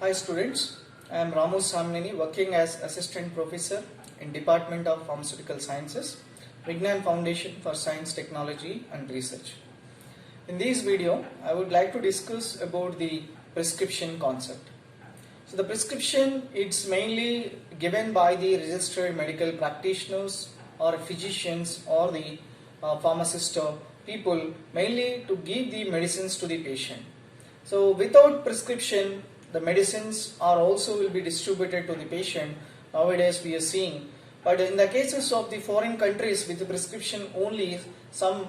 Hi students, I am Ramu Samneni, working as Assistant Professor in Department of Pharmaceutical Sciences, Vignan Foundation for Science, Technology and Research. In this video, I would like to discuss about the prescription concept. So the prescription, it's mainly given by the registered medical practitioners or physicians or the pharmacist people, mainly to give the medicines to the patient. So without prescription, the medicines are also will be distributed to the patient. Nowadays we are seeing, but in the cases of the foreign countries with the prescription only, some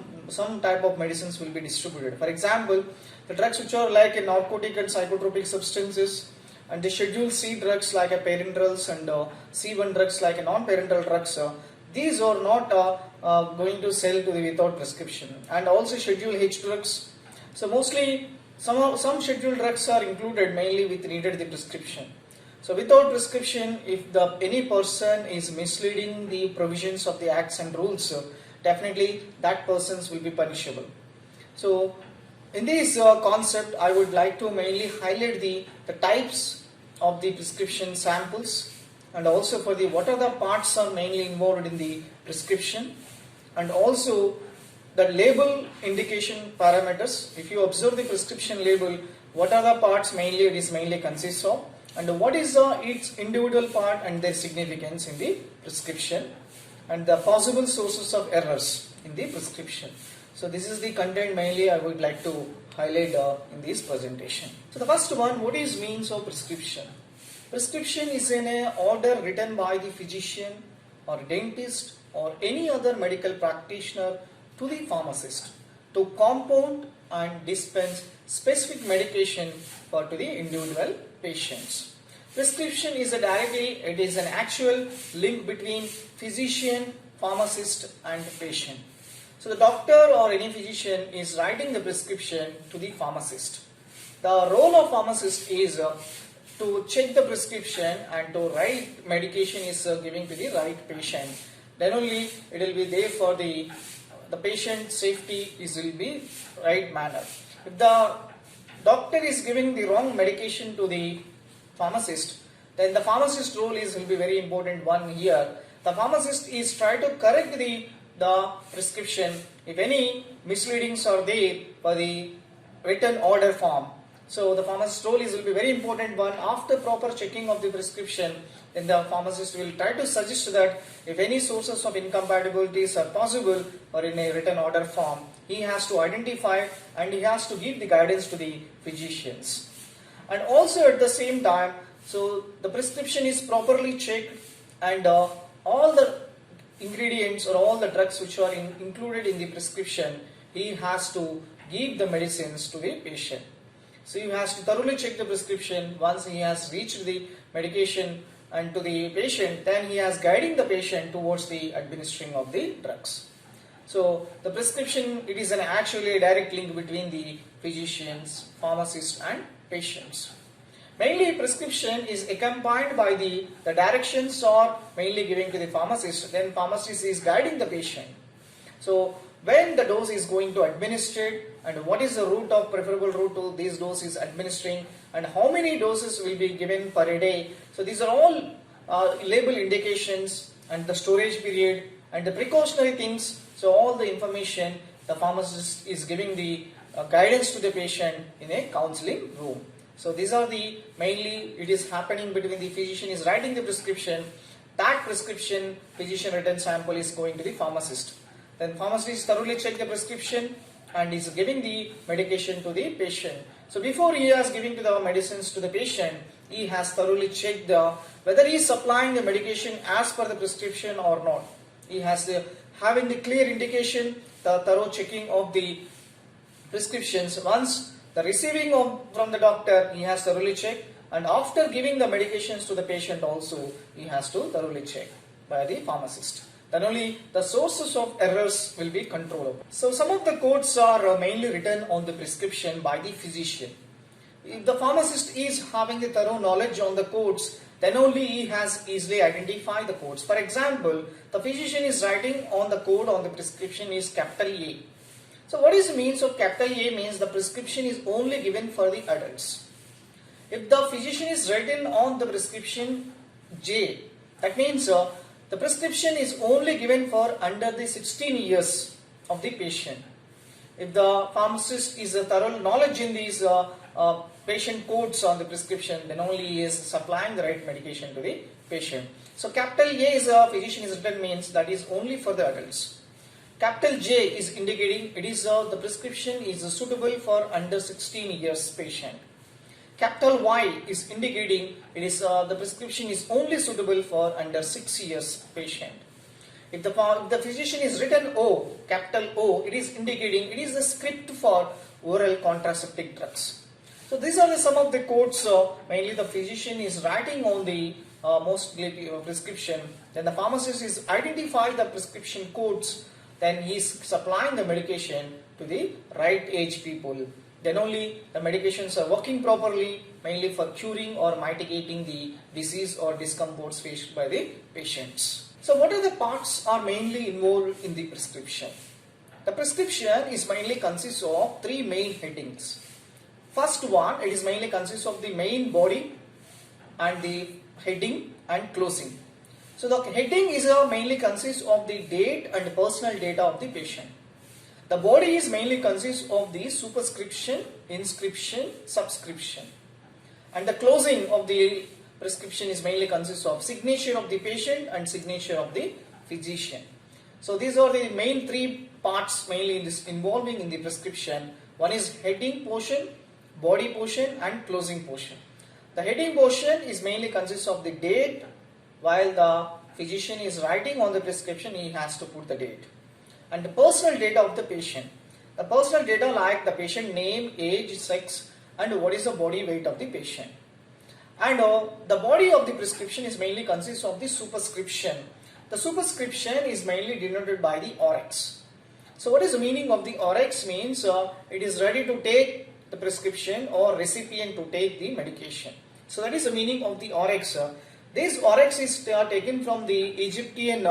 type of medicines will be distributed. For example, the drugs which are like narcotic and psychotropic substances, and the Schedule C drugs like a parenterals and C1 drugs like a non-parenteral drugs, these are not going to sell to the without prescription. And also Schedule H drugs. So mostly some scheduled drugs are included mainly with needed the prescription. So without prescription, if any person is misleading the provisions of the acts and rules, definitely that persons will be punishable. So in this concept, I would like to mainly highlight the types of the prescription samples, and also for the what are the parts are mainly involved in the prescription, and also the label indication parameters. If you observe the prescription label, what are the parts mainly it is mainly consists of, and what is its individual part and their significance in the prescription, and the possible sources of errors in the prescription. So this is the content mainly I would like to highlight in this presentation. So the first one, what is means of prescription? Prescription is an order written by the physician or dentist or any other medical practitioner to the pharmacist to compound and dispense specific medication for to the individual patients. Prescription is it is an actual link between physician, pharmacist and patient. So the doctor or any physician is writing the prescription to the pharmacist. The role of pharmacist is to check the prescription and to write medication is giving to the right patient. Then only it will be there for the patient safety will be right manner. If the doctor is giving the wrong medication to the pharmacist, then the pharmacist role will be very important one here. The pharmacist is try to correct the prescription if any misleadings are there for the written order form. So the pharmacist role will be very important one. After proper checking of the prescription, then the pharmacist will try to suggest that if any sources of incompatibilities are possible or in a written order form, he has to identify and he has to give the guidance to the physicians. And also at the same time, so the prescription is properly checked, and all the ingredients or all the drugs which are included in the prescription, he has to give the medicines to the patient. So he has to thoroughly check the prescription. Once he has reached the medication and to the patient, then he has guiding the patient towards the administering of the drugs. So the prescription, it is actually a direct link between the physicians, pharmacists and patients. Mainly prescription is accompanied by the directions are mainly given to the pharmacist, then pharmacist is guiding the patient. So when the dose is going to administer and what is the preferable route to this dose is administering, and how many doses will be given per day. So these are all label indications and the storage period and the precautionary things. So all the information the pharmacist is giving the guidance to the patient in a counseling room. So these are the mainly it is happening between the physician is writing the prescription. That prescription physician written sample is going to the pharmacist. Then pharmacist thoroughly check the prescription and is giving the medication to the patient. So before he is giving to the medicines to the patient, he has thoroughly checked whether he is supplying the medication as per the prescription or not. He has having the clear indication, the thorough checking of the prescriptions. Once the receiving from the doctor, he has thoroughly checked, and after giving the medications to the patient also, he has to thoroughly check by the pharmacist. Then only the sources of errors will be controllable. So some of the codes are mainly written on the prescription by the physician. If the pharmacist is having the thorough knowledge on the codes, then only he has easily identified the codes. For example, the physician is writing on the code on the prescription is capital A. So what is the means of capital A means the prescription is only given for the adults. If the physician is written on the prescription J, that means the prescription is only given for under the 16 years of the patient. If the pharmacist is a thorough knowledge in these patient codes on the prescription, then only he is supplying the right medication to the patient. So capital A is a physician is written means that is only for the adults. Capital J is indicating it is the prescription is suitable for under 16 years patient. Capital Y is indicating it is the prescription is only suitable for under 6 years patient. If the physician is written O, capital O, it is indicating it is the script for oral contraceptive drugs. So these are some of the codes mainly the physician is writing on the mostly prescription. Then the pharmacist is identify the prescription codes. Then he is supplying the medication to the right age people. Then only the medications are working properly, mainly for curing or mitigating the disease or discomforts faced by the patients. So what are the parts are mainly involved in the prescription? The prescription is mainly consists of three main headings. First one, it is mainly consists of the main body and the heading and closing. So the heading is mainly consists of the date and personal data of the patient. The body is mainly consists of the superscription, inscription, subscription. And the closing of the prescription is mainly consists of signature of the patient and signature of the physician. So these are the main three parts mainly involving in the prescription. One is heading portion, body portion and closing portion. The heading portion is mainly consists of the date. While the physician is writing on the prescription, he has to put the date. And the personal data of the patient. The personal data like the patient name, age, sex and what is the body weight of the patient. And the body of the prescription is mainly consists of the superscription. The superscription is mainly denoted by the RX. So what is the meaning of the RX means it is ready to take the prescription or recipient to take the medication. So that is the meaning of the RX. This RX is taken from the Egyptian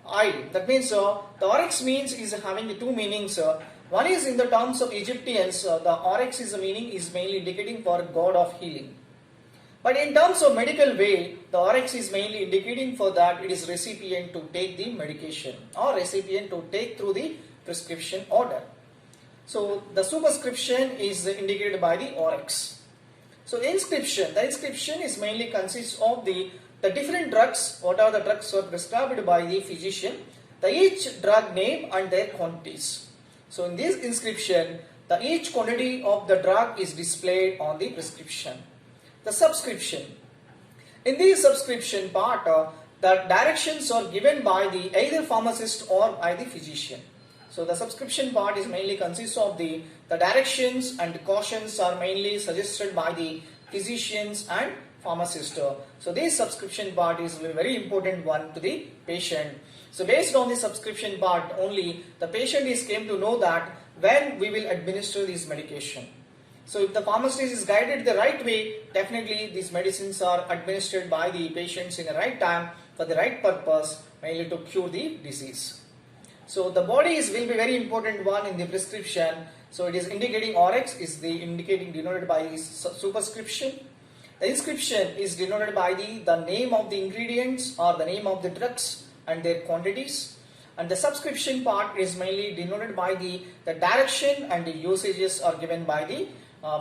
I. That means the RX means is having the two meanings. One is in the terms of Egyptians, the RX is the meaning is mainly indicating for God of healing. But in terms of medical way, the RX is mainly indicating for that it is recipient to take the medication or recipient to take through the prescription order. So the superscription is indicated by the RX. So inscription, the inscription is mainly consists of the different drugs, what are the drugs are prescribed by the physician, each drug name and their quantities. So in this inscription, each quantity of the drug is displayed on the prescription. The subscription. In the subscription part, the directions are given by the either pharmacist or by the physician. So the subscription part is mainly consists of the directions and cautions are mainly suggested by the physicians and pharmacist. So this subscription part is a very important one to the patient. So based on the subscription part only, the patient is came to know that when we will administer this medication. So if the pharmacist is guided the right way, definitely these medicines are administered by the patients in the right time for the right purpose, mainly to cure the disease. So the body will be very important one in the prescription. So it is indicating RX is the indicating denoted by the superscription. The inscription is denoted by the name of the ingredients or the name of the drugs and their quantities. And the subscription part is mainly denoted by the direction and the usages are given by the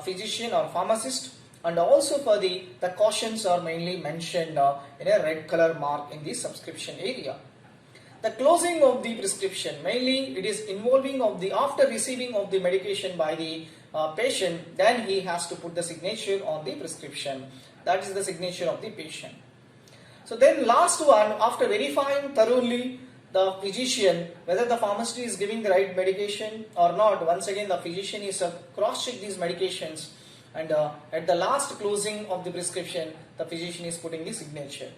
physician or pharmacist. And also for the cautions are mainly mentioned in a red color mark in the subscription area. The closing of the prescription, mainly it is involving of the after receiving of the medication by the patient, then he has to put the signature on the prescription. That is the signature of the patient. So then last one, after verifying thoroughly the physician whether the pharmacist is giving the right medication or not, once again the physician is cross-check these medications, and at the last closing of the prescription, the physician is putting the signature.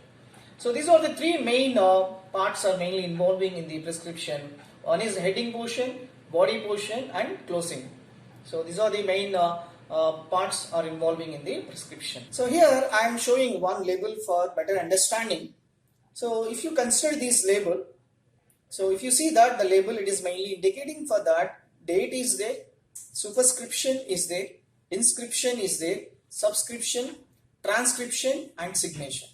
So these are the three main parts are mainly involving in the prescription. One is heading portion, body portion and closing. So these are the main parts are involving in the prescription. So here I am showing one label for better understanding. So if you consider this label, so if you see that the label, it is mainly indicating for that date is there, superscription is there, inscription is there, subscription transcription and signature.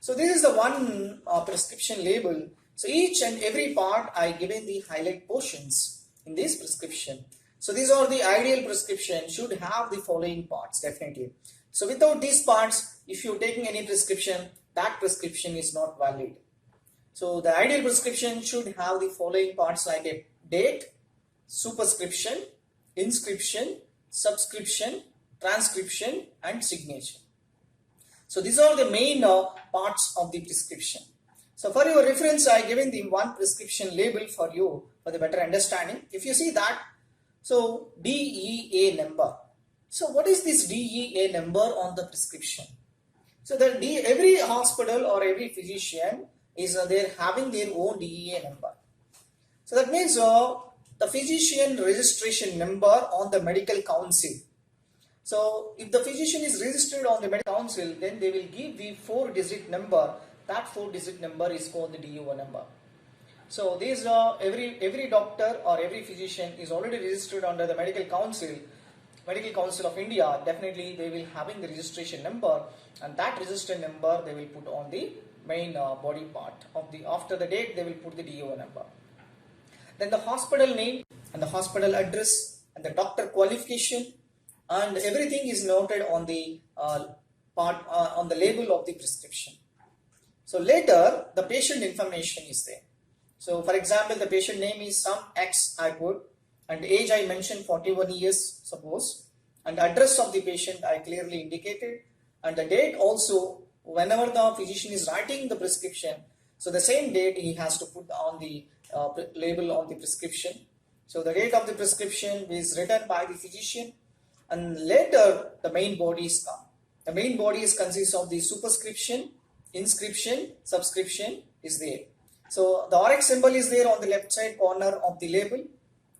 So this is the one prescription label. So each and every part I given the highlight portions in this prescription. So these are the ideal prescription should have the following parts definitely. So without these parts, if you're taking any prescription, that prescription is not valid. So the ideal prescription should have the following parts like a date, superscription, inscription, subscription, transcription and signature. So these are the main parts of the prescription. So for your reference, I given the one prescription label for you for the better understanding. If you see that, so DEA number. So what is this DEA number on the prescription? So that every hospital or every physician is they're having their own DEA number. So that means the physician registration number on the medical council. So if the physician is registered on the medical council, then they will give the 4-digit number. That 4-digit number is called the DEO number. So these every doctor or every physician is already registered under the medical council of India. Definitely they will having the registration number, and that registered number they will put on the main body part of the after the date they will put the DEO number. Then the hospital name and the hospital address and the doctor qualification and everything is noted on the on the label of the prescription. So later the patient information is there. So for example, the patient name is some X I put, and age I mentioned 41 years suppose, and address of the patient I clearly indicated, and the date also whenever the physician is writing the prescription, so the same date he has to put on the label on the prescription. So the date of the prescription is written by the physician, and later the main bodies come. The main bodies consists of the superscription, inscription, subscription is there. So the RX symbol is there on the left side corner of the label,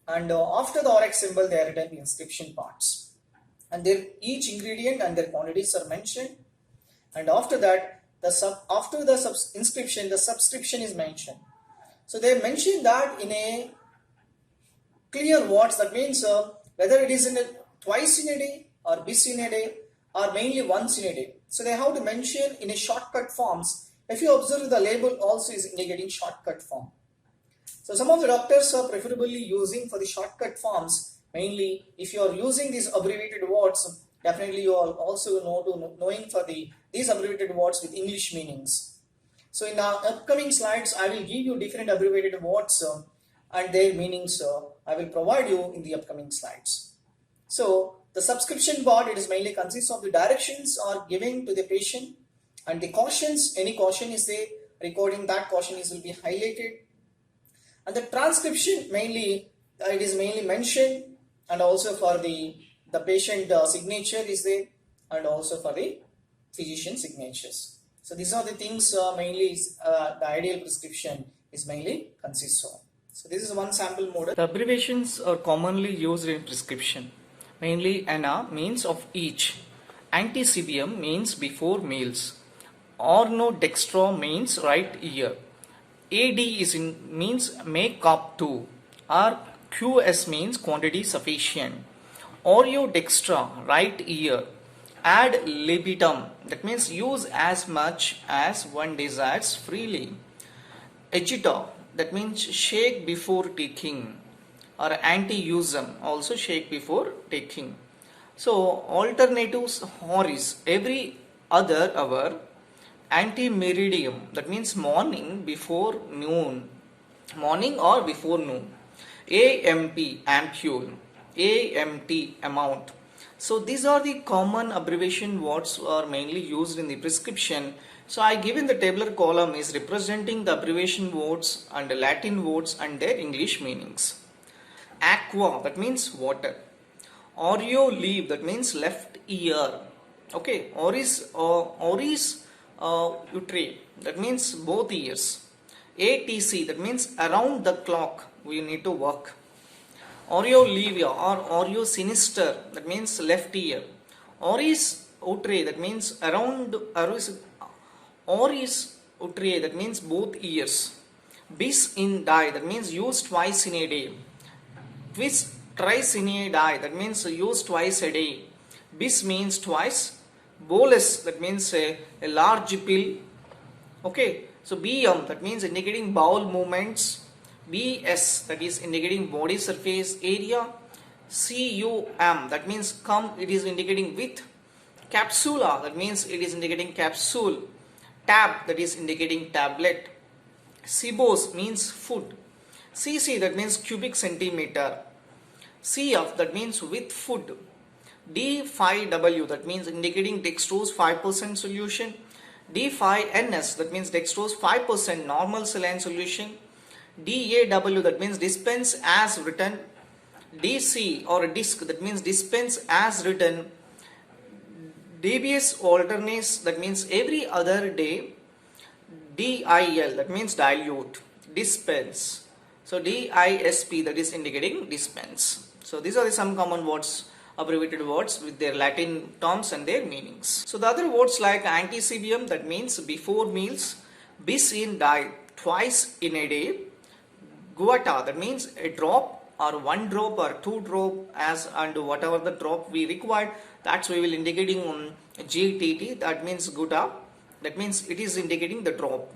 and after the RX symbol they are written the inscription parts, and each ingredient and their quantities are mentioned, and after that after the inscription the subscription is mentioned. So they mention that in a clear words, that means whether it is twice in a day or bis in a day or mainly once in a day. So they have to mention in a shortcut forms. If you observe, the label also is indicating shortcut form. So some of the doctors are preferably using for the shortcut forms. Mainly if you are using these abbreviated words, definitely you are also knowing for these abbreviated words with English meanings. So in our upcoming slides, I will give you different abbreviated words and their meanings I will provide you in the upcoming slides. So the subscription part, it is mainly consists of the directions are given to the patient, and the cautions, any caution is there, recording that caution will be highlighted. And the transcription mainly, it is mainly mentioned, and also for the patient signature is there, and also for the physician signatures. So these are the things mainly the ideal prescription is mainly consists of. So this is one sample model. The abbreviations are commonly used in prescription. Mainly ANA means of each, anti-CBM means before meals, ornodextro means right ear, AD means make up to, or QS means quantity sufficient, Oreodextra right ear, ad libitum, that means use as much as one desires freely, agita, that means shake before taking, or anti-usum, also shake before taking. So alternatives horis, every other hour, anti-meridium, that means morning before noon, morning or before noon, AMP, ampule, AMT, amount. So these are the common abbreviation words are mainly used in the prescription. So I given the tabular column is representing the abbreviation words and the Latin words and their English meanings. Aqua, that means water. Oreo leaf, that means left ear. Okay, oris utre, that means both ears. ATC, that means around the clock we need to work. Aureolevia or Oreo sinister, that means left ear. Oris utre, that means around oris utre, that means both ears. Bis in die, that means use twice in a day. Bis thrice in a day, that means use twice a day. Bis means twice, Bolus, that means a large pill. Okay, so BM, that means indicating bowel movements. BS, that is indicating body surface area. CUM, that means cum, it is indicating with. Capsula, that means it is indicating capsule. Tab, that is indicating tablet. Cibos means foot. CC, that means cubic centimeter. CF, that means with food. D5W, that means indicating dextrose 5% solution. D5NS, that means dextrose 5% normal saline solution. DAW, that means dispense as written. DC or disc, that means dispense as written. DBS alternates, that means every other day. DIL, that means dilute. Dispense. So DISP, that is indicating dispense. So these are the some common words, abbreviated words with their Latin terms and their meanings. So the other words like anticibium, that means before meals. Bis in die, twice in a day. Guata, that means a drop or one drop or two drop as and whatever the drop we required, that's we will indicating on GTT, that means guta, that means it is indicating the drop.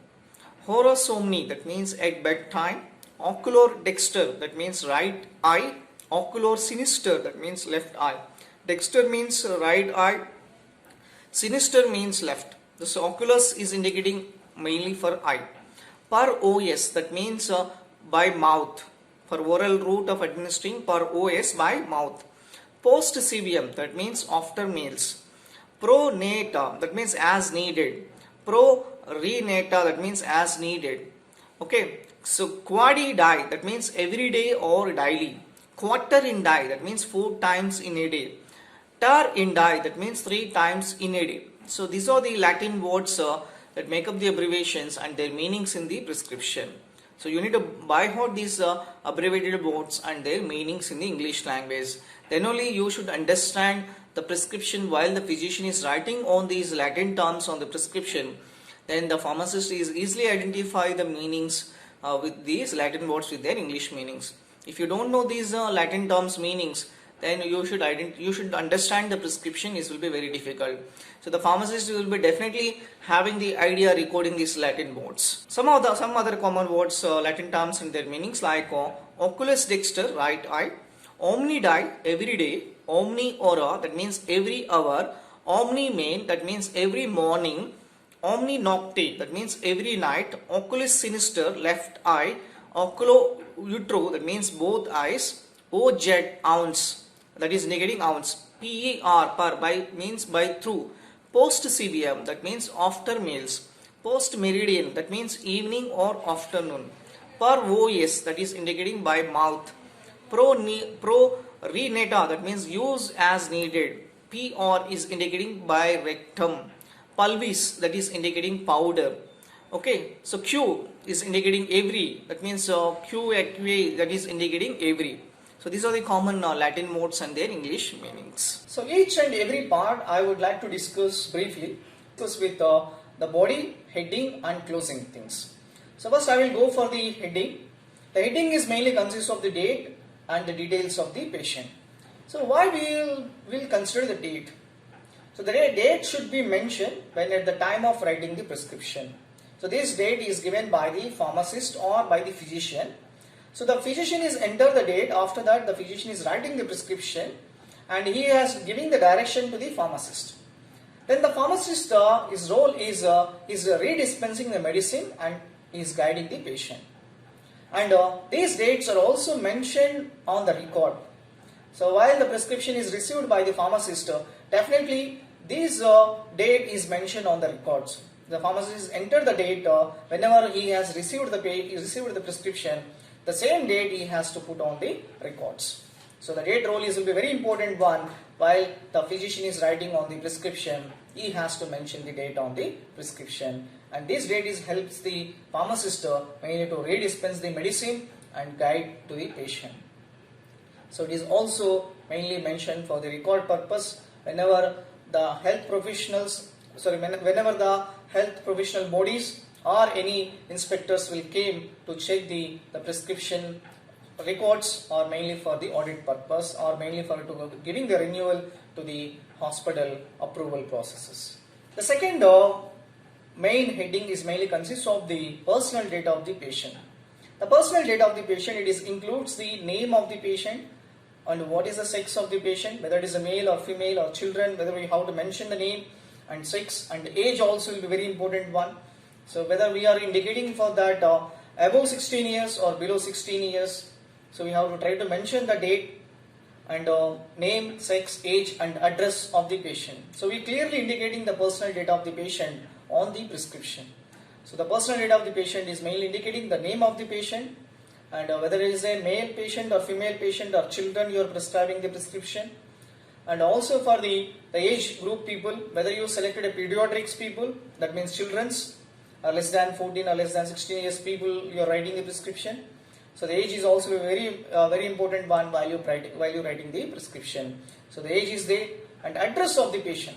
Horosomni, that means at bedtime. Ocular dexter, that means right eye. Ocular sinister, that means left eye. Dexter means right eye. Sinister means left. This oculus is indicating mainly for eye. Per OS, that means by mouth. For oral route of administering, per OS by mouth. Post CBM, that means after meals. Pro nata, that means as needed. Pro renata, that means as needed. Okay, so quadi die, that means every day or daily. Quarter in die, that means 4 times in a day. Ter in die, that means 3 times in a day. So these are the Latin words that make up the abbreviations and their meanings in the prescription. So you need to by heart these abbreviated words and their meanings in the English language. Then only you should understand the prescription while the physician is writing on these Latin terms on the prescription. Then the pharmacist is easily identify the meanings with these Latin words with their English meanings. If you don't know these Latin terms meanings, then you should understand the prescription. It will be very difficult. So the pharmacist will be definitely having the idea recording these Latin words. Some other common words, Latin terms and their meanings like oculus dexter, right eye. Omni die, every day. Omni ora, that means every hour. Omni main, that means every morning. Omni nocte, that means every night. Oculus sinister, left eye. Oculo utro, that means both eyes. Ojet, ounce, that is negating ounce. Per, per, by means by through. Post CBM, that means after meals. Post meridian, that means evening or afternoon. Per OS, that is indicating by mouth. Pro renata, that means use as needed. PR is indicating by rectum. Pulvis, that is indicating powder. Okay, so Q is indicating every, that means QA, that is indicating every. So these are the common Latin words and their English meanings. So each and every part I would like to discuss briefly. Discuss with the body, heading and closing things. So first I will go for the heading. The heading is mainly consists of the date and the details of the patient. So why we'll consider the date? So the date should be mentioned when at the time of writing the prescription. So this date is given by the pharmacist or by the physician. So the physician is enter the date, after that the physician is writing the prescription and he is giving the direction to the pharmacist. Then the pharmacist, his role is redispensing the medicine and is guiding the patient. And these dates are also mentioned on the record. So while the prescription is received by the pharmacist, definitely this date is mentioned on the records. The pharmacist enter the date whenever he has received the prescription. The same date he has to put on the records. So the date role will be very important one. While the physician is writing on the prescription, he has to mention the date on the prescription. And this date helps the pharmacist mainly to redispense the medicine and guide to the patient. So it is also mainly mentioned for the record purpose whenever the health whenever the health professional bodies or any inspectors will came to check the prescription records are mainly for the audit purpose or mainly for giving the renewal to the hospital approval processes. The second main heading is mainly consists of the personal data of the patient. The personal data of the patient, includes the name of the patient and what is the sex of the patient, whether it is a male or female or children, whether we have to mention the name and sex, and age also will be very important one. So whether we are indicating for that above 16 years or below 16 years, so we have to try to mention the date and name, sex, age and address of the patient. So we clearly indicating the personal data of the patient on the prescription. So the personal data of the patient is mainly indicating the name of the patient and whether it is a male patient or female patient or children you are prescribing the prescription, and also for the age group people, whether you selected a pediatrics people, that means children's less than 14 or less than 16 years people you are writing the prescription. So the age is also a very important one while you writing the prescription. So the age is there, and address of the patient.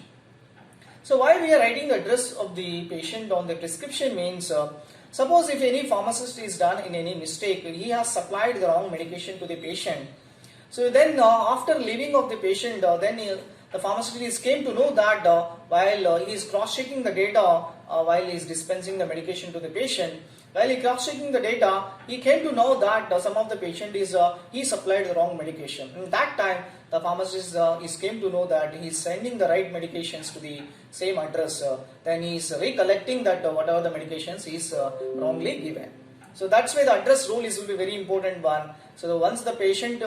So why we are writing the address of the patient on the prescription means, suppose if any pharmacist is done in any mistake, he has supplied the wrong medication to the patient. So then after leaving of the patient, the pharmacist came to know that while he is cross-checking the data while he is dispensing the medication to the patient, while he cross-checking the data, he came to know that some of the patient he supplied the wrong medication. In that time, the pharmacist came to know that he is sending the right medications to the same address. Then he is recollecting that whatever the medications is wrongly given. So that's why the address rule will be very important one. So once the patient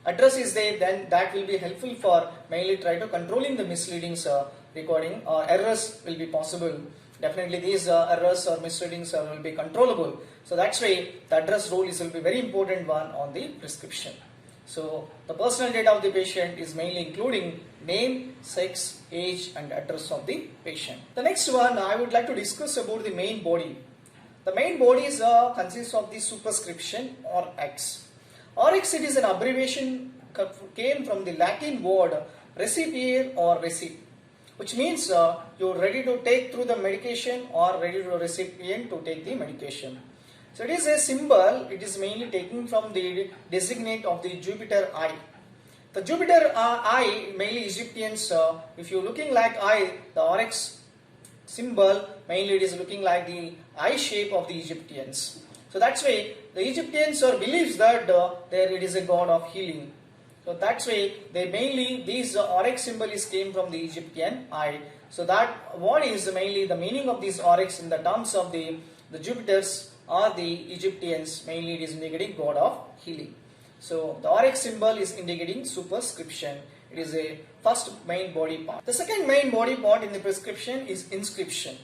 address is there, then that will be helpful for mainly try to controlling the misleadings recording or errors will be possible. Definitely these errors or misreadings will be controllable. So that's why the address rule will be very important one on the prescription. So the personal data of the patient is mainly including name, sex, age and address of the patient. The next one I would like to discuss about the main body. The main body consists of the superscription or X. Rx, it is an abbreviation, came from the Latin word recipiere or receipt, which means you're ready to take through the medication or ready to recipient to take the medication. So it is a symbol, it is mainly taken from the designate of the Jupiter eye. The Jupiter eye, mainly Egyptians, if you're looking like eye, the Rx symbol, mainly it is looking like the eye shape of the Egyptians. So that's why the Egyptians believes that there it is a god of healing. So that's why they mainly, these Rx symbol came from the Egyptian eye. So that what is mainly the meaning of these Rx in the terms of the Jupiters or the Egyptians, mainly it is indicating god of healing. So the Rx symbol is indicating superscription. It is a first main body part. The second main body part in the prescription is inscription.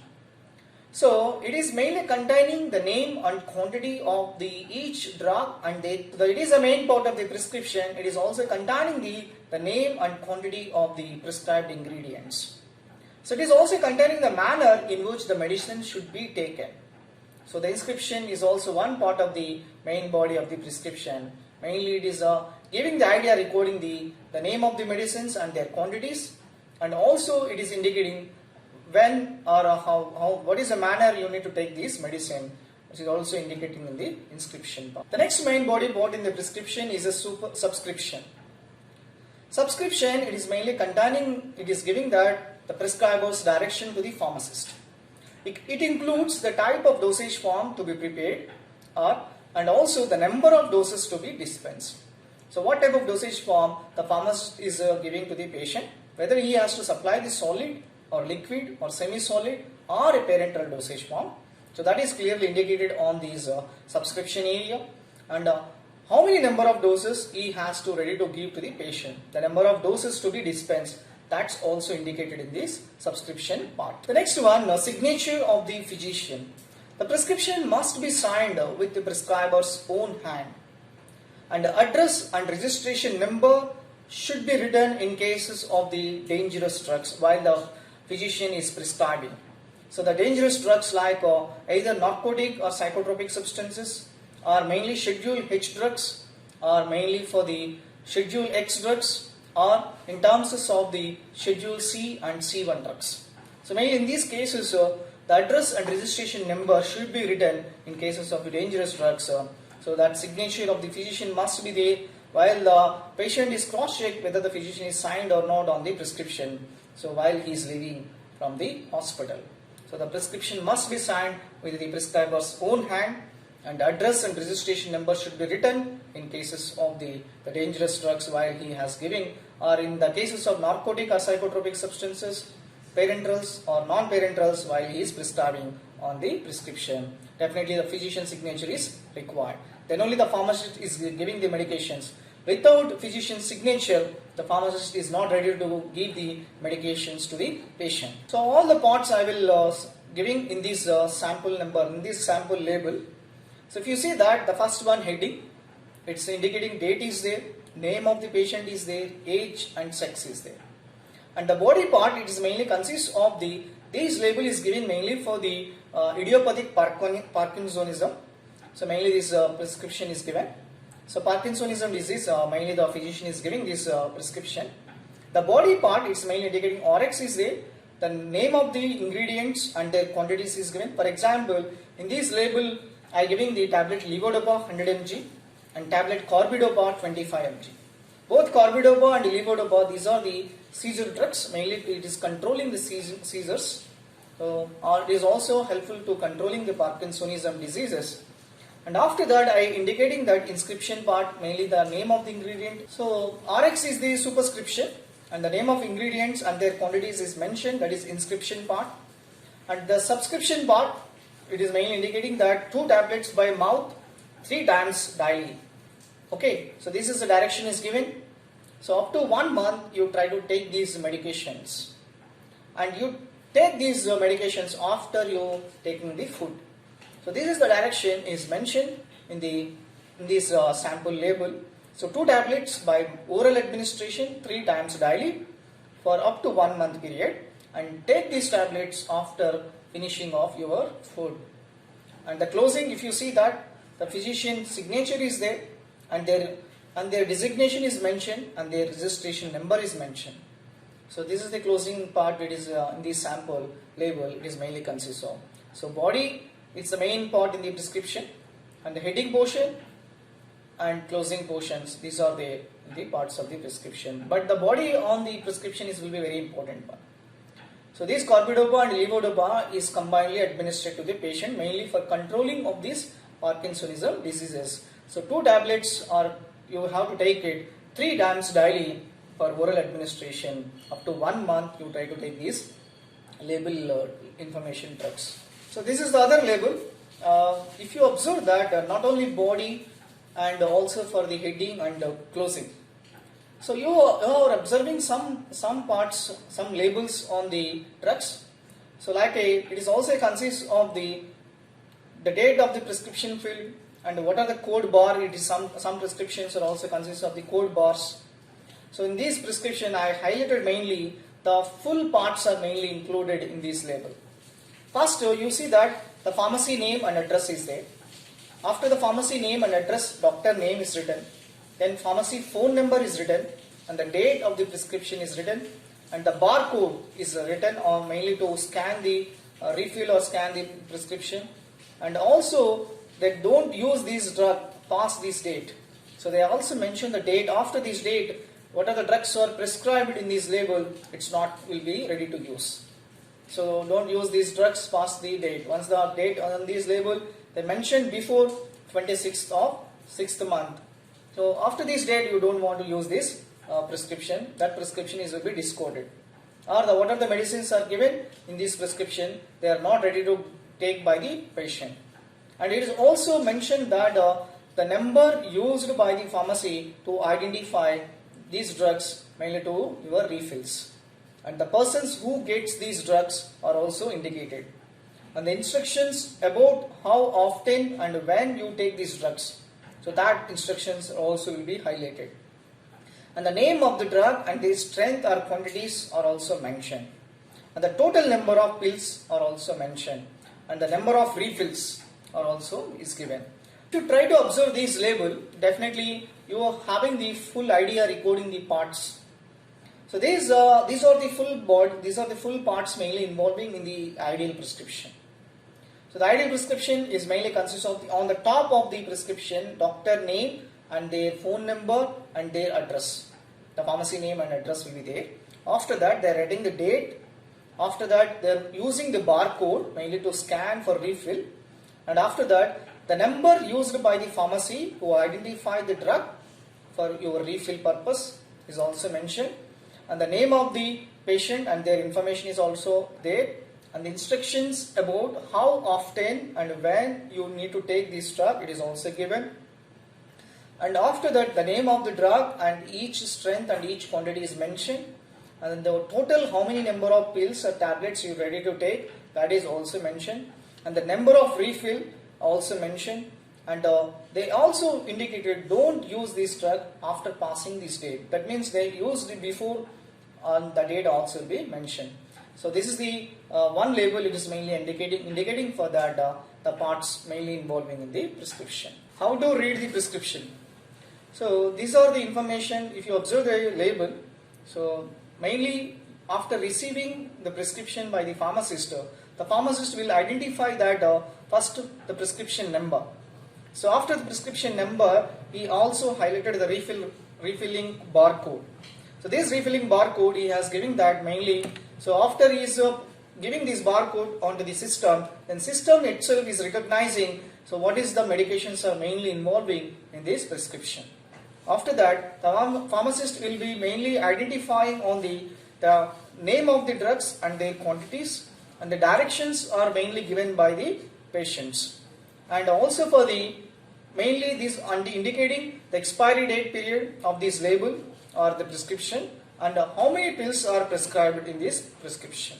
So it is mainly containing the name and quantity of each drug, and it is a main part of the prescription. It is also containing the name and quantity of the prescribed ingredients. So it is also containing the manner in which the medicine should be taken. So the inscription is also one part of the main body of the prescription. Mainly it is giving the idea recording the name of the medicines and their quantities, and also it is indicating when or what is the manner you need to take this medicine, which is also indicating in the inscription part. The next main body part in the prescription is a subscription. Subscription, it is mainly containing, it is giving that the prescriber's direction to the pharmacist. It includes the type of dosage form to be prepared and also the number of doses to be dispensed. So what type of dosage form the pharmacist is giving to the patient, whether he has to supply the solid or liquid or semi-solid or a parenteral dosage form. So that is clearly indicated on this subscription area, and how many number of doses he has to ready to give to the patient, the number of doses to be dispensed, that's also indicated in this subscription part. The next one, signature of the physician. The prescription must be signed with the prescriber's own hand, and the address and registration number should be written in cases of the dangerous drugs while the physician is prescribing. So the dangerous drugs like either narcotic or psychotropic substances are mainly Schedule H drugs, or mainly for the Schedule X drugs, or in terms of the Schedule C and C1 drugs. So mainly in these cases, the address and registration number should be written in cases of the dangerous drugs So that signature of the physician must be there while the patient is cross-checked whether the physician is signed or not on the prescription. So while he is leaving from the hospital. So the prescription must be signed with the prescriber's own hand, and the address and registration number should be written in cases of the dangerous drugs while he has giving, or in the cases of narcotic or psychotropic substances, parenterals or non-parenterals while he is prescribing on the prescription. Definitely the physician signature is required. Then only the pharmacist is giving the medications. Without physician signature, the pharmacist is not ready to give the medications to the patient. So all the parts I will giving in this sample number, in this sample label. So if you see that the first one heading, it's indicating date is there, name of the patient is there, age and sex is there. And the body part, it is mainly consists of this label is given mainly for the idiopathic Parkinsonism. So mainly this prescription is given. So Parkinsonism disease, mainly the physician is giving this prescription. The body part, it's mainly indicating RX is there. The name of the ingredients and their quantities is given. For example, in this label, I am giving the tablet levodopa 100 mg and tablet carbidopa 25 mg. Both carbidopa and levodopa, these are the seizure drugs. Mainly it is controlling the seizures. It is also helpful to controlling the Parkinsonism diseases. And after that, I indicating that inscription part, mainly the name of the ingredient. So RX is the superscription, and the name of ingredients and their quantities is mentioned, that is inscription part. And the subscription part, it is mainly indicating that 2 tablets by mouth 3 times daily. Okay, so this is the direction is given. So up to 1 month you try to take these medications, and you take these medications after you taking the food. So this is the direction is mentioned in this sample label. So 2 tablets by oral administration 3 times daily for up to 1 month period, and take these tablets after finishing off your food. And the closing, if you see that the physician signature is there, and their designation is mentioned, and their registration number is mentioned. So this is the closing part. It is in the sample label, it is mainly consists of. So body, it's the main part in the prescription, and the heading portion and closing portions, these are the parts of the prescription. But the body on the prescription will be very important one. So this carbidopa and levodopa is combinedly administered to the patient, mainly for controlling of these Parkinsonism diseases. So 2 tablets are, you have to take it 3 times daily for oral administration. Up to 1 month you try to take these label information drugs. So this is the other label. If you observe that not only body and also for the heading and closing. So you are observing some parts, some labels on the drugs. So like it is also consists of the date of the prescription filled, and what are the code bar. It is some prescriptions are also consists of the code bars. So in this prescription I highlighted mainly the full parts are mainly included in this label. First you see that the pharmacy name and address is there. After the pharmacy name and address, doctor name is written. Then pharmacy phone number is written, and the date of the prescription is written, and the barcode is written on mainly to scan the refill or scan the prescription. And also they don't use this drug past this date. So they also mention the date. After this date, what are the drugs are prescribed in this label, it's not will be ready to use. So don't use these drugs past the date. Once the date on this label, they mentioned before 26th of 6th month. So after this date, you don't want to use this prescription. That prescription will be discarded. Or what are the medicines are given in this prescription, they are not ready to take by the patient. And it is also mentioned that the number used by the pharmacy to identify these drugs mainly to your refills. And the persons who gets these drugs are also indicated. And the instructions about how often and when you take these drugs. So that instructions also will be highlighted. And the name of the drug and the strength or quantities are also mentioned. And the total number of pills are also mentioned. And the number of refills are also is given. To try to observe this label, definitely you are having the full idea recording the parts. So these are the full parts mainly involving in the ideal prescription. So the ideal prescription is mainly consists of on the top of the prescription, doctor name and their phone number and their address. The pharmacy name and address will be there. After that, they are writing the date. After that, they are using the barcode mainly to scan for refill. And after that, the number used by the pharmacy to identify the drug for your refill purpose is also mentioned. And the name of the patient and their information is also there. And the instructions about how often and when you need to take this drug, it is also given. And after that, the name of the drug and each strength and each quantity is mentioned. And the total how many number of pills or tablets you are ready to take, that is also mentioned. And the number of refill also mentioned. And they also indicated don't use this drug after passing this date. That means they used it before and the date also will be mentioned. So this is the one label. It is mainly indicating for that the parts mainly involving in the prescription. How to read the prescription? So these are the information. If you observe the label, so mainly after receiving the prescription by the pharmacist will identify that first the prescription number. So after the prescription number, he also highlighted the refilling barcode. So this refilling barcode he has given that mainly. So after he is giving this barcode onto the system, then system itself is recognizing so what is the medications are mainly involving in this prescription. After that, the pharmacist will be mainly identifying on the name of the drugs and their quantities, and the directions are mainly given by the patients. And also for the mainly this indicating the expiry date period of this label or the prescription and how many pills are prescribed in this prescription.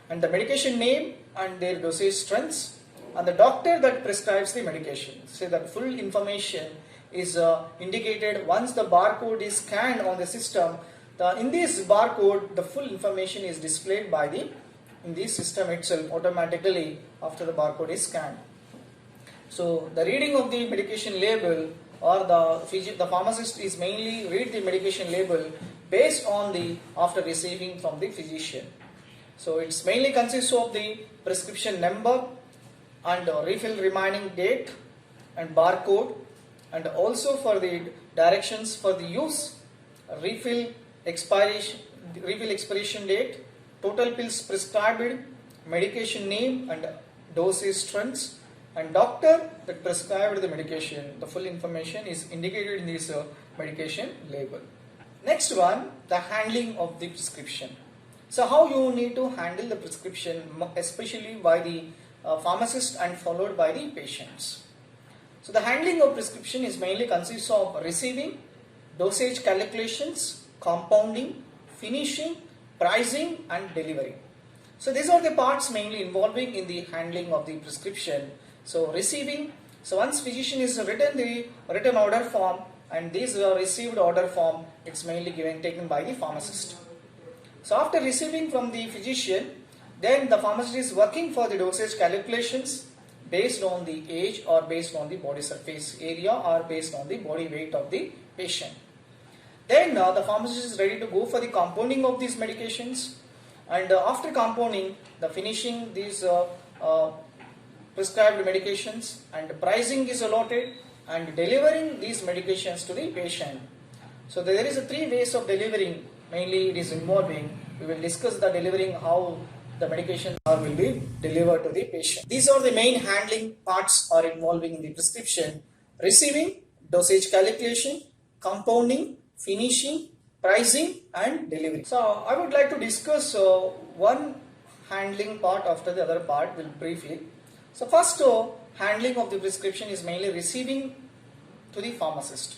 And the medication name and their dosage strengths and the doctor that prescribes the medication. So that full information is indicated once the barcode is scanned on the system. In this barcode, the full information is displayed by in the system itself automatically after the barcode is scanned. So the reading of the medication label or the pharmacist is mainly read the medication label based on the after receiving from the physician. So it's mainly consists of the prescription number and refill remaining date and barcode, and also for the directions for the use, refill expiration date, total pills prescribed, medication name and dosage strengths, and doctor that prescribed the medication. The full information is indicated in this medication label. Next one, the handling of the prescription. So how you need to handle the prescription, especially by the pharmacist and followed by the patients. So the handling of prescription is mainly consists of receiving, dosage calculations, compounding, finishing, pricing and delivery. So these are the parts mainly involving in the handling of the prescription. So receiving, so once physician is written the written order form and these received order form, it's mainly taken by the pharmacist. So after receiving from the physician, then the pharmacist is working for the dosage calculations based on the age or based on the body surface area or based on the body weight of the patient. Then the pharmacist is ready to go for the compounding of these medications, and after compounding, the finishing these prescribed medications and pricing is allotted and delivering these medications to the patient. So there is 3 ways of delivering. Mainly it is involving, we will discuss the delivering how the medications will be delivered to the patient. These are the main handling parts are involving in the prescription: receiving, dosage calculation, compounding, finishing, pricing and delivery. So I would like to discuss one handling part after the other part will briefly. So first handling of the prescription is mainly receiving to the pharmacist.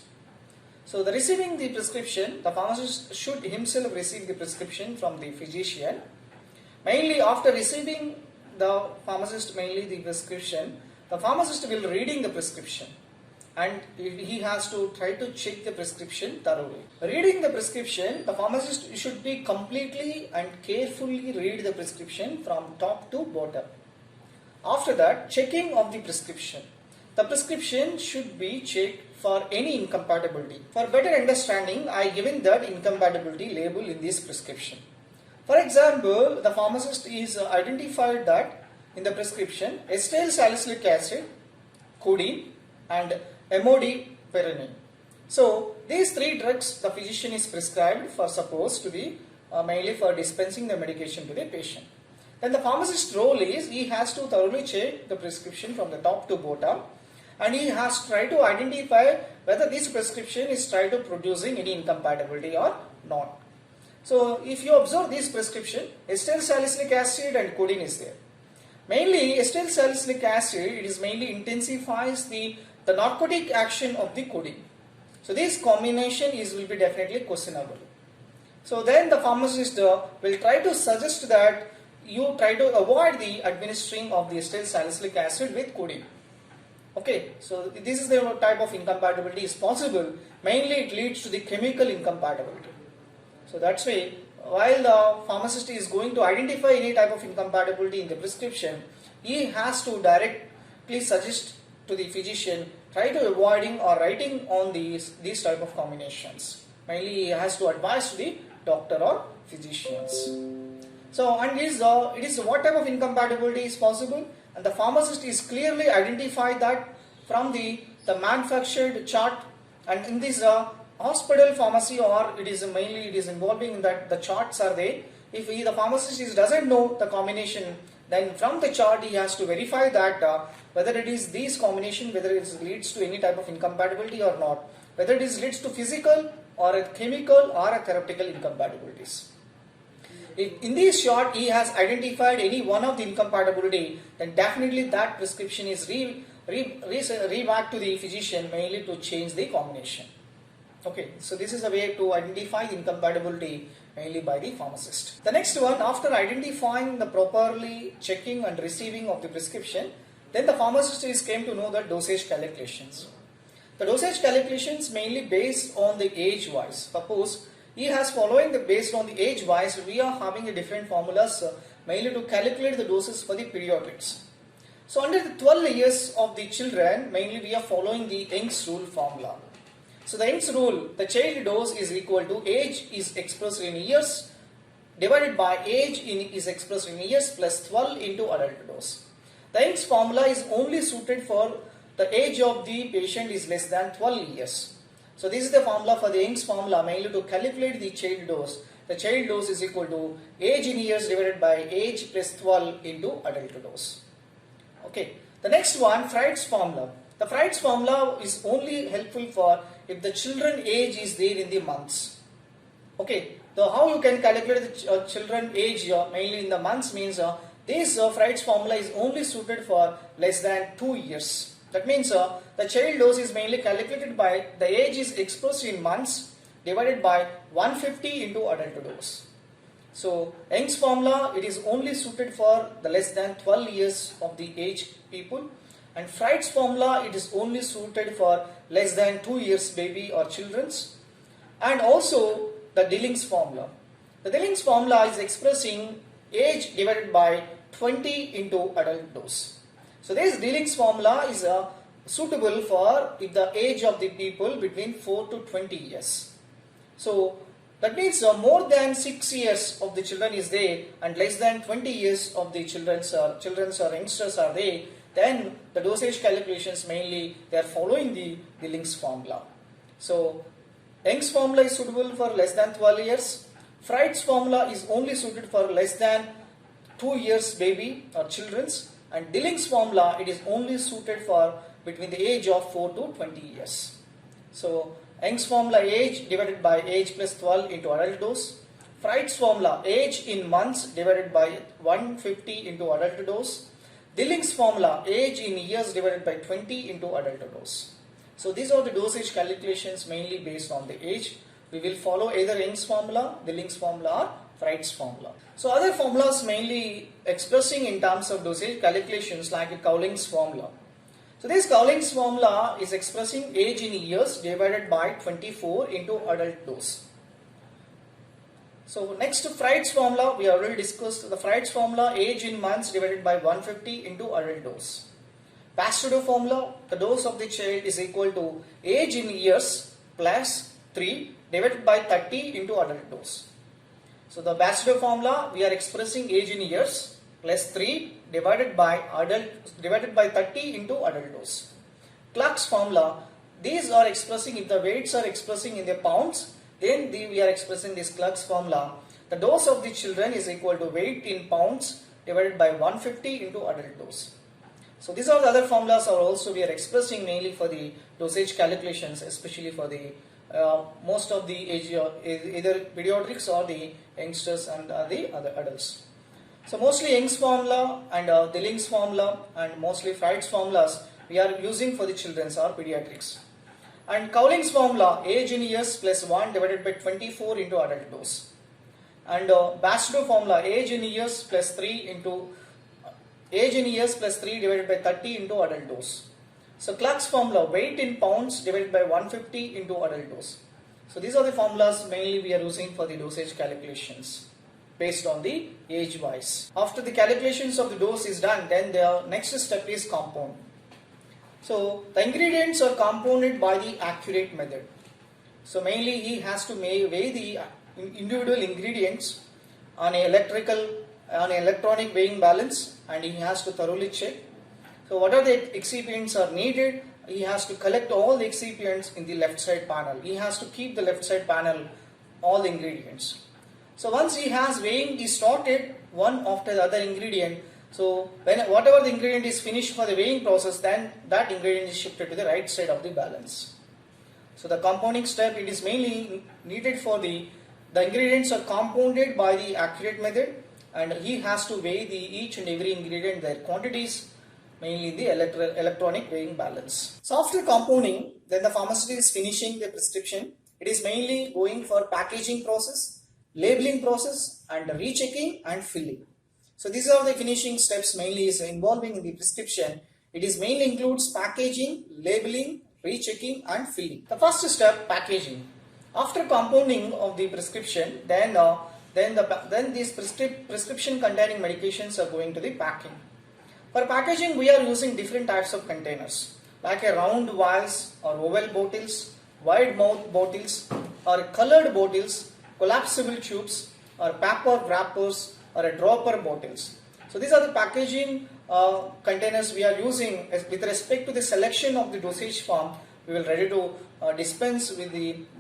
So the receiving the prescription, the pharmacist should himself receive the prescription from the physician. Mainly after receiving the pharmacist mainly the prescription, the pharmacist will reading the prescription and he has to try to check the prescription thoroughly. Reading the prescription, the pharmacist should be completely and carefully read the prescription from top to bottom. After that, checking of the prescription. The prescription should be checked for any incompatibility. For better understanding, I given that incompatibility label in this prescription. For example, the pharmacist is identified that in the prescription acetyl salicylic acid, codeine and imodiperenone. So these three drugs the physician is prescribed for supposed to be mainly for dispensing the medication to the patient. Then the pharmacist's role is he has to thoroughly check the prescription from the top to bottom, and he has to try to identify whether this prescription is try to producing any incompatibility or not. So if you observe this prescription, acetyl salicylic acid and codeine is there. Mainly acetyl salicylic acid, it is mainly intensifies the narcotic action of the codeine. So this combination will be definitely questionable. So then the pharmacist will try to suggest that you try to avoid the administering of the acetyl salicylic acid with codeine. Okay, so this is the type of incompatibility is possible. Mainly it leads to the chemical incompatibility. So that's why while the pharmacist is going to identify any type of incompatibility in the prescription, he has to directly suggest to the physician try to avoiding or writing on these type of combinations. Mainly he has to advise to the doctor or physicians. So and it is what type of incompatibility is possible, and the pharmacist is clearly identified that from the manufactured chart, and in this hospital pharmacy or it is involving in that the charts are there. If the pharmacist doesn't know the combination, then from the chart he has to verify that whether it is this combination, whether it leads to any type of incompatibility or not, whether it leads to physical or a chemical or a therapeutical incompatibilities. If in this chart he has identified any one of the incompatibility, then definitely that prescription is back to the physician mainly to change the combination. Okay, so this is a way to identify the incompatibility mainly by the pharmacist. The next one, after identifying the properly checking and receiving of the prescription, then the pharmacist came to know the dosage calculations. The dosage calculations mainly based on the age wise. Suppose he has following the based on the age wise, we are having a different formulas mainly to calculate the doses for the pediatrics. So under the 12 years of the children, mainly we are following the Young's rule formula. So the Young's rule, the child dose is equal to age is expressed in years divided by age is expressed in years plus 12 into adult dose. The Young's formula is only suited for the age of the patient is less than 12 years. So this is the formula for the Young's formula mainly to calculate the child dose. The child dose is equal to age in years divided by age plus 12 into adult dose. Okay. The next one, Freud's formula. The Freud's formula is only helpful for if the children age is there in the months. Okay. So how you can calculate the children age mainly in the months means this Freud's formula is only suited for less than 2 years. That means the child dose is mainly calculated by the age is expressed in months divided by 150 into adult dose. So Young's formula, it is only suited for the less than 12 years of the age people, and Freud's formula, it is only suited for less than 2 years baby or children's, and also the Dilling's formula. The Dilling's formula is expressing age divided by 20 into adult dose. So this Dilling's formula is suitable for if the age of the people between 4 to 20 years. So that means more than 6 years of the children is there and less than 20 years of the children's or youngsters are there, then the dosage calculations mainly they are following the Dilling's formula. So Young's formula is suitable for less than 12 years. Freud's formula is only suited for less than 2 years baby or children's, and Dilling's formula, it is only suited for between the age of 4 to 20 years. So Young's formula age divided by age plus 12 into adult dose. Freud's formula age in months divided by 150 into adult dose. Dilling's formula age in years divided by 20 into adult dose. So these are the dosage calculations mainly based on the age. We will follow either Young's formula, Dilling's formula or Freud's formula. So other formulas mainly expressing in terms of dosage calculations like Cowling's formula. So this Cowling's formula is expressing age in years divided by 24 into adult dose. So next to Freud's formula, we already discussed the Freud's formula age in months divided by 150 into adult dose. Pasteur's formula, the dose of the child is equal to age in years plus 3 divided by 30 into adult dose. So the Pasteur's formula, we are expressing age in years plus 3 divided by 30 into adult dose. Clark's formula, these are expressing, if the weights are expressing in the pounds, then we are expressing this Clark's formula. The dose of the children is equal to weight in pounds divided by 150 into adult dose. So these are the other formulas are also we are expressing mainly for the dosage calculations, especially for the most of the age, either pediatrics or the youngsters and the other adults. So mostly Young's formula and Dilling's formula and mostly Freud's formulas we are using for the children's or pediatrics. And Cowling's formula, age in years plus 1 divided by 24 into adult dose. And Basedow formula, age in years plus 3 divided by 30 into adult dose. So Clark's formula, weight in pounds divided by 150 into adult dose. So these are the formulas mainly we are using for the dosage calculations based on the age wise. After the calculations of the dose is done, then the next step is compound. So the ingredients are compounded by the accurate method. So mainly he has to weigh the individual ingredients on an electronic weighing balance, and he has to thoroughly check. So what are the excipients are needed? He has to collect all the excipients in the left side panel. He has to keep the left side panel all the ingredients. So once he has weighing is sorted one after the other ingredient, so whatever the ingredient is finished for the weighing process, then that ingredient is shifted to the right side of the balance. So the compounding step, it is mainly needed for the ingredients are compounded by the accurate method, and he has to weigh each and every ingredient, their quantities, mainly the electronic weighing balance. So after compounding, then the pharmacist is finishing the prescription. It is mainly going for packaging process, labeling process, and rechecking and filling. So these are the finishing steps mainly is involving in the prescription. It is mainly includes packaging, labeling, rechecking and filling. The first step, packaging. After compounding of the prescription, then these prescription containing medications are going to the packing. For packaging, we are using different types of containers, like a round vials or oval bottles, wide mouth bottles, or colored bottles, collapsible tubes, or paper wrappers, or a dropper bottles. So these are the packaging containers we are using with respect to the selection of the dosage form. We will ready to dispense with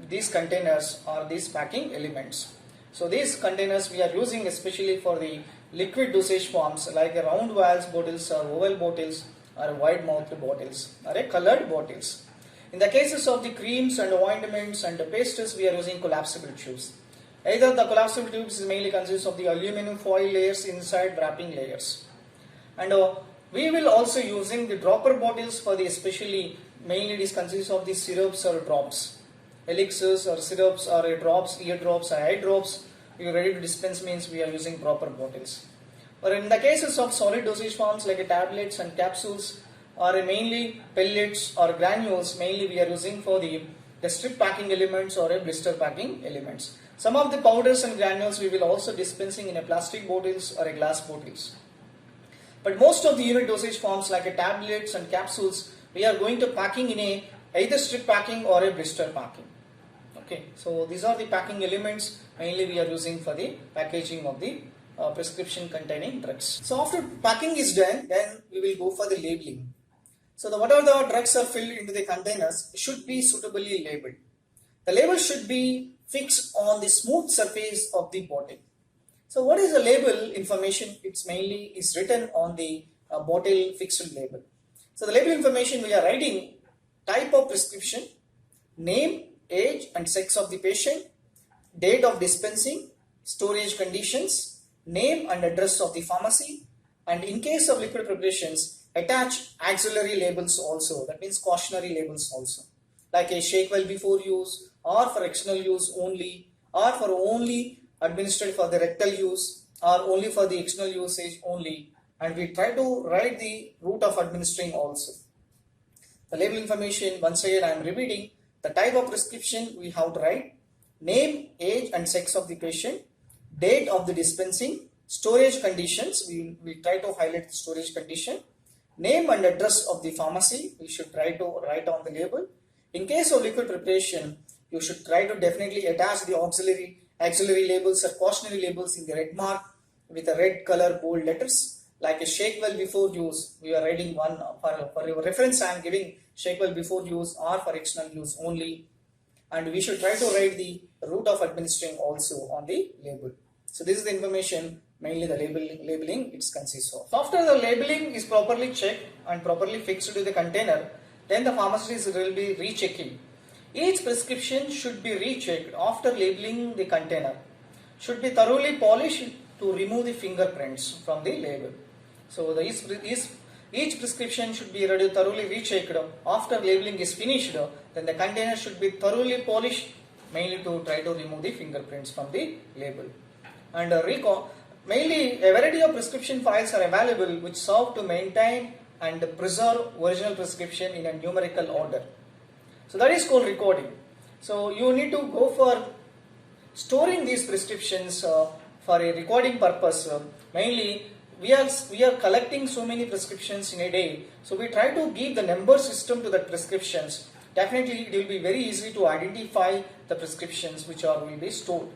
these containers or these packing elements. So these containers we are using especially for the liquid dosage forms, like a round vials bottles or oval bottles or wide mouthed bottles or a colored bottles. In the cases of the creams and ointments and the pastes, we are using collapsible tubes. Either the collapsible tubes mainly consists of the aluminum foil layers inside wrapping layers. And we will also using the dropper bottles for the especially mainly it consists of the syrups or drops. Elixirs or syrups or drops, ear drops or eye drops. We are ready to dispense means we are using proper bottles. Or in the cases of solid dosage forms like tablets and capsules or mainly pellets or granules, mainly we are using for the strip packing elements or a blister packing elements. Some of the powders and granules we will also dispensing in a plastic bottles or a glass bottles. But most of the unit dosage forms like a tablets and capsules, we are going to packing in either strip packing or a blister packing. Okay, so these are the packing elements mainly we are using for the packaging of the prescription containing drugs. So after packing is done, then we will go for the labeling. So whatever the drugs are filled into the containers should be suitably labeled. The label should be fixed on the smooth surface of the bottle. So what is the label information? It's mainly is written on the bottle fixed label. So the label information we are writing type of prescription, name, age and sex of the patient, date of dispensing, storage conditions, name and address of the pharmacy, and in case of liquid preparations, attach auxiliary labels also, that means cautionary labels also, like a shake well before use or for external use only, or for only administered for the rectal use or only for the external usage only, and we try to write the route of administering also. The label information, once again I am repeating, the type of prescription we have to write, name, age and sex of the patient, date of the dispensing, storage conditions, we try to highlight the storage condition, name and address of the pharmacy, we should try to write on the label. In case of liquid preparation, you should try to definitely attach the auxiliary labels or cautionary labels in the red mark with a red color bold letters, like a shake well before use. We are writing one for your reference. I am giving shake well before use or for external use only. And we should try to write the route of administering also on the label. So this is the information, mainly the labeling it consists of. So after the labeling is properly checked and properly fixed to the container, then the pharmacist will be rechecking. Each prescription should be rechecked after labeling the container. Should be thoroughly polished to remove the fingerprints from the label. So each prescription should be thoroughly rechecked after labeling is finished. Then the container should be thoroughly polished, mainly to try to remove the fingerprints from the label. And mainly a variety of prescription files are available which serve to maintain and preserve original prescription in a numerical order. So that is called recording. So you need to go for storing these prescriptions for a recording purpose. Mainly we are collecting so many prescriptions in a day. So we try to give the number system to the prescriptions. Definitely it will be very easy to identify the prescriptions which will be stored.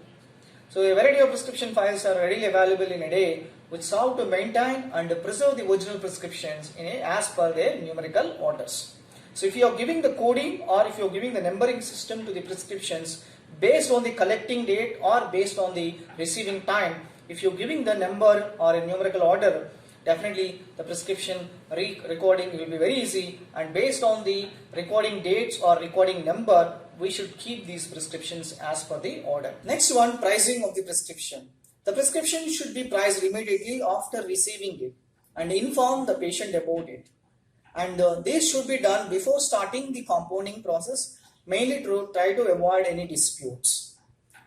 So a variety of prescription files are readily available in a day which serve to maintain and preserve the original prescriptions as per their numerical orders. So if you are giving the coding or if you are giving the numbering system to the prescriptions based on the collecting date or based on the receiving time, if you are giving the number or a numerical order, definitely the prescription recording will be very easy, and based on the recording dates or recording number, we should keep these prescriptions as per the order. Next one, pricing of the prescription. The prescription should be priced immediately after receiving it and inform the patient about it. And this should be done before starting the compounding process, mainly to try to avoid any disputes.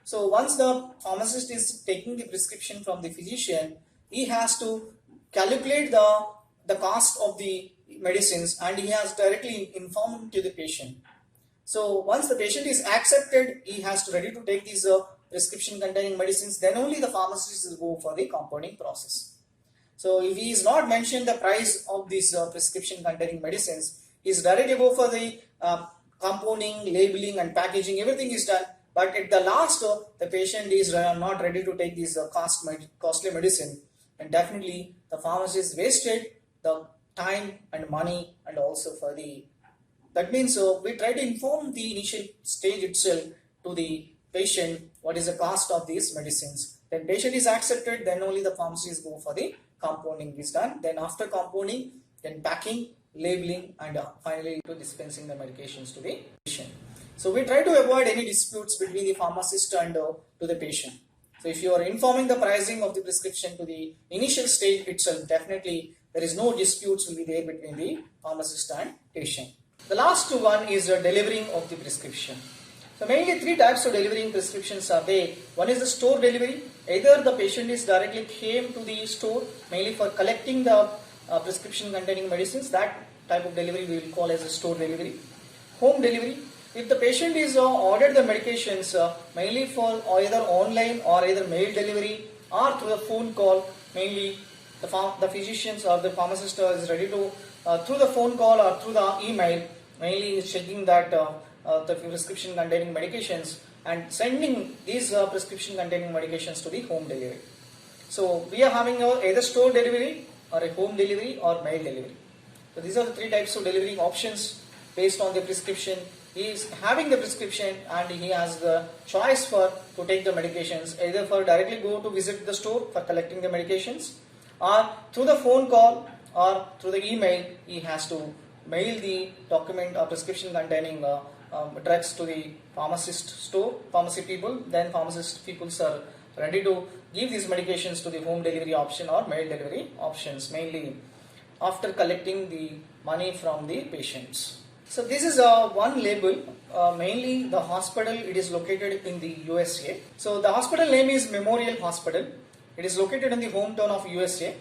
So once the pharmacist is taking the prescription from the physician, he has to calculate the cost of the medicines and he has directly informed to the patient. So once the patient is accepted, he has to ready to take these prescription containing medicines, then only the pharmacist will go for the compounding process. So if he is not mentioned the price of these prescription containing medicines, he is directly go for the compounding, labeling and packaging, everything is done. But at the last, the patient is not ready to take this costly medicine, and definitely the pharmacist wasted the time and money, and also for the, that means we try to inform the initial stage itself to the patient what is the cost of these medicines. Then patient is accepted, then only the pharmacist go for the compounding is done. Then after compounding, then packing, labeling and finally to dispensing the medications to the patient. So we try to avoid any disputes between the pharmacist and to the patient. So if you are informing the pricing of the prescription to the initial stage itself, definitely there is no disputes will be there between the pharmacist and patient. The last one is delivering of the prescription. So mainly three types of delivering prescriptions are there. One is the store delivery. Either the patient is directly came to the store mainly for collecting the prescription containing medicines. That type of delivery we will call as a store delivery. Home delivery. If the patient is ordered the medications mainly for either online or either mail delivery or through a phone call, mainly the physicians or the pharmacist is ready to through the phone call or through the email, mainly is checking that the prescription containing medications and sending these prescription containing medications to the home delivery. So we are having either store delivery or a home delivery or mail delivery. So these are the three types of delivery options based on the prescription. He is having the prescription and he has the choice to take the medications, either for directly go to visit the store for collecting the medications, or through the phone call or through the email he has to mail the document or prescription containing drugs to the pharmacy people. Then pharmacist people are ready to give these medications to the home delivery option or mail delivery options, mainly after collecting the money from the patients. So this is one label, mainly the hospital, it is located in the USA. So the hospital name is Memorial Hospital. It is located in the hometown of USA.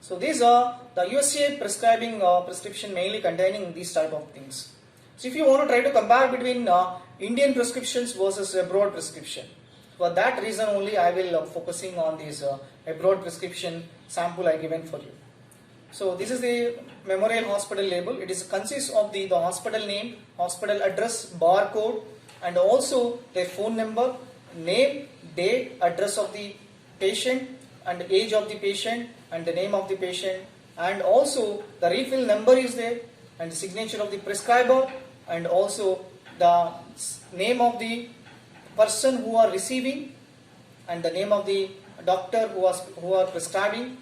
So these are the USA prescribing prescription mainly containing these type of things. So if you want to try to compare between Indian prescriptions versus abroad prescription, for that reason only I will focusing on this abroad prescription sample I given for you. So this is the Memorial Hospital label. It is consists of the hospital name, hospital address, barcode, and also their phone number, name, date, address of the patient, and the age of the patient and the name of the patient, and also the refill number is there, and the signature of the prescriber, and also the name of the person who are receiving, and the name of the doctor who are prescribing,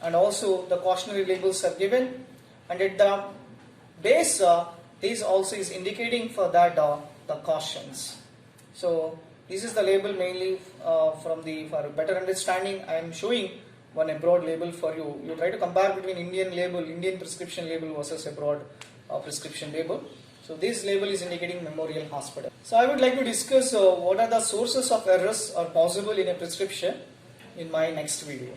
and also the cautionary labels are given, and at the base this also is indicating for that the cautions. So this is the label mainly for better understanding. I am showing one abroad label for you. You try to compare between Indian prescription label versus abroad prescription label. So this label is indicating Memorial Hospital. So I would like to discuss what are the sources of errors are possible in a prescription in my next video.